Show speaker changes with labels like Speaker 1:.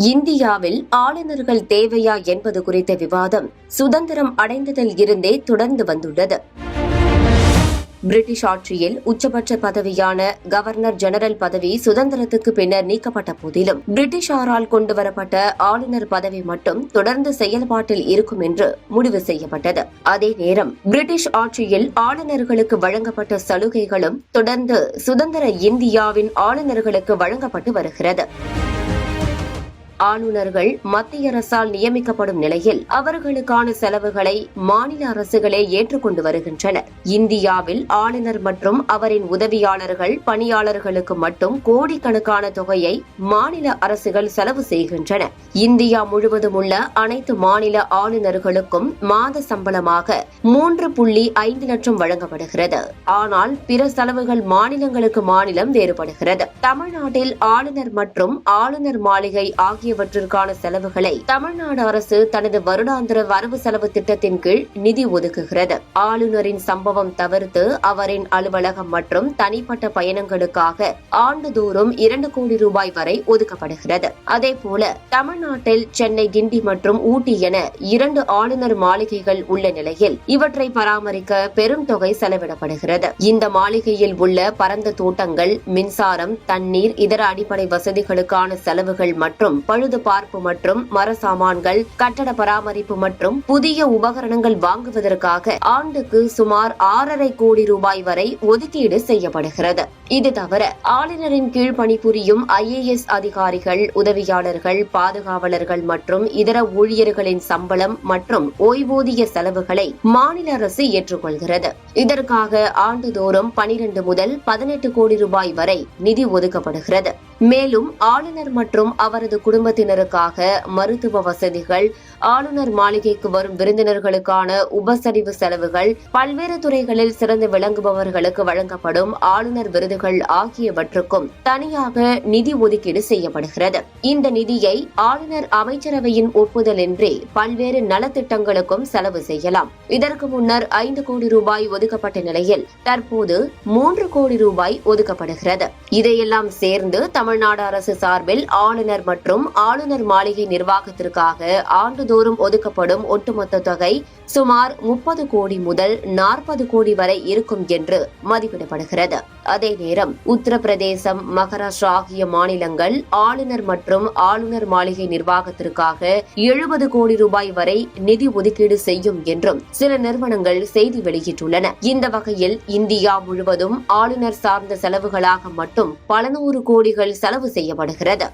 Speaker 1: இந்தியாவில் ஆளுநர்கள் தேவையா என்பது குறித்த விவாதம் சுதந்திரம் அடைந்ததில் இருந்தே தொடர்ந்து வந்துள்ளது. பிரிட்டிஷ் ஆட்சியில் உச்சபட்ச பதவியான கவர்னர் ஜெனரல் பதவி சுதந்திரத்துக்கு பின்னர் நீக்கப்பட்ட போதிலும் பிரிட்டிஷாரால் கொண்டுவரப்பட்ட ஆளுநர் பதவி மட்டும் தொடர்ந்து செயல்பாட்டில் இருக்கும் என்று முடிவு செய்யப்பட்டது. அதே நேரம் பிரிட்டிஷ் ஆட்சியில் ஆளுநர்களுக்கு வழங்கப்பட்ட சலுகைகளும் தொடர்ந்து சுதந்திர இந்தியாவின் ஆளுநர்களுக்கு வழங்கப்பட்டு வருகிறது. ஆளுநர்கள் மத்திய அரசால் நியமிக்கப்படும் நிலையில் அவர்களுக்கான செலவுகளை மாநில அரசுகளே ஏற்றுக்கொண்டு வருகின்றனர். இந்தியாவில் ஆளுநர் மற்றும் அவரின் உதவியாளர்கள் பணியாளர்களுக்கு மட்டும் கோடிக்கணக்கான தொகையை மாநில அரசுகள் செலவு செய்கின்றன. இந்தியா முழுவதும் உள்ள அனைத்து மாநில ஆளுநர்களுக்கும் மாத சம்பளமாக 3.5 லட்சம் வழங்கப்படுகிறது. ஆனால் பிற செலவுகள் மாநிலங்களுக்கு மாநிலம் வேறுபடுகிறது. தமிழ்நாட்டில் ஆளுநர் மற்றும் ஆளுநர் மாளிகை ஆகியவற்றிற்கான செலவுகளை தமிழ்நாடு அரசு தனது வருடாந்திர வரவு செலவு திட்டத்தின் கீழ் நிதி ஒதுக்குகிறது. ஆளுநரின் சம்பவம் தவிர்த்து அவரின் அலுவலகம் மற்றும் தனிப்பட்ட பயணங்களுக்காக ஆண்டுதோறும் 2 கோடி ரூபாய் வரை ஒதுக்கப்படுகிறது. அதேபோல தமிழ்நாட்டில் சென்னை, கிண்டி மற்றும் ஊட்டி என 2 ஆளுநர் மாளிகைகள் உள்ள நிலையில் இவற்றை பராமரிக்க பெரும் தொகை செலவிடப்படுகிறது. இந்த மாளிகையில் உள்ள பரந்த தோட்டங்கள், மின்சாரம், தண்ணீர், இதர அடிப்படை வசதிகளுக்கான செலவுகள் மற்றும் பழுது பார்ப்பு மற்றும் மர சாமான்கள், கட்டட பராமரிப்பு மற்றும் புதிய உபகரணங்கள் வாங்குவதற்காக ஆண்டுக்கு சுமார் 6.5 கோடி ரூபாய் வரை ஒதுக்கீடு செய்யப்படுகிறது. இது தவிர ஆளுநரின் கீழ் பணிபுரியும் IAS அதிகாரிகள், உதவியாளர்கள், பாதுகாவலர்கள் மற்றும் இதர ஊழியர்களின் சம்பளம் மற்றும் ஓய்வூதிய செலவுகளை மாநில அரசு ஏற்றுக்கொள்கிறது. இதற்காக ஆண்டுதோறும் 12 முதல் 18 கோடி ரூபாய் வரை நிதி ஒதுக்கப்படுகிறது. மேலும் ஆளுநர் மற்றும் அவரது குடும்பத்தினருக்காக மருத்துவ வசதிகள், ஆளுநர் மாளிகைக்கு வரும் விருந்தினர்களுக்கான உபசரிவு செலவுகள், பல்வேறு துறைகளில் சிறந்து விளங்குபவர்களுக்கு வழங்கப்படும் ஆளுநர் விருதுகள் ஆகியவற்றுக்கும் தனியாக நிதி ஒதுக்கீடு செய்யப்படுகிறது. இந்த நிதியை ஆளுநர் அமைச்சரவையின் ஒப்புதலின்றி பல்வேறு நலத்திட்டங்களுக்கும் செலவு செய்யலாம். இதற்கு முன்னர் 5 கோடி ரூபாய் ஒதுக்கப்பட்ட நிலையில் தற்போது 3 கோடி ரூபாய் ஒதுக்கப்படுகிறது. இதையெல்லாம் சேர்ந்து தமிழ்நாடு அரசு சார்பில் ஆளுநர் மற்றும் ஆளுநர் மாளிகை நிர்வாகத்திற்காக ஆண்டுதோறும் ஒதுக்கப்படும் ஒட்டுமொத்த தொகை சுமார் 30 கோடி முதல் 40 கோடி வரை இருக்கும் என்று மதிப்பிடப்படுகிறது. அதே நேரம் உத்தரப்பிரதேசம், மகாராஷ்டிரா ஆகிய மாநிலங்கள் ஆளுநர் மற்றும் ஆளுநர் மாளிகை நிர்வாகத்திற்காக 70 கோடி ரூபாய் வரை நிதி ஒதுக்கீடு செய்யும் என்றும் சில நிறுவனங்கள் செய்தி வெளியிட்டுள்ளன. இந்த வகையில் இந்தியா முழுவதும் ஆளுநர் சார்ந்த செலவுகளாக மட்டும் பல நூறு கோடிகள் செலவு செய்யப்படுகிறது.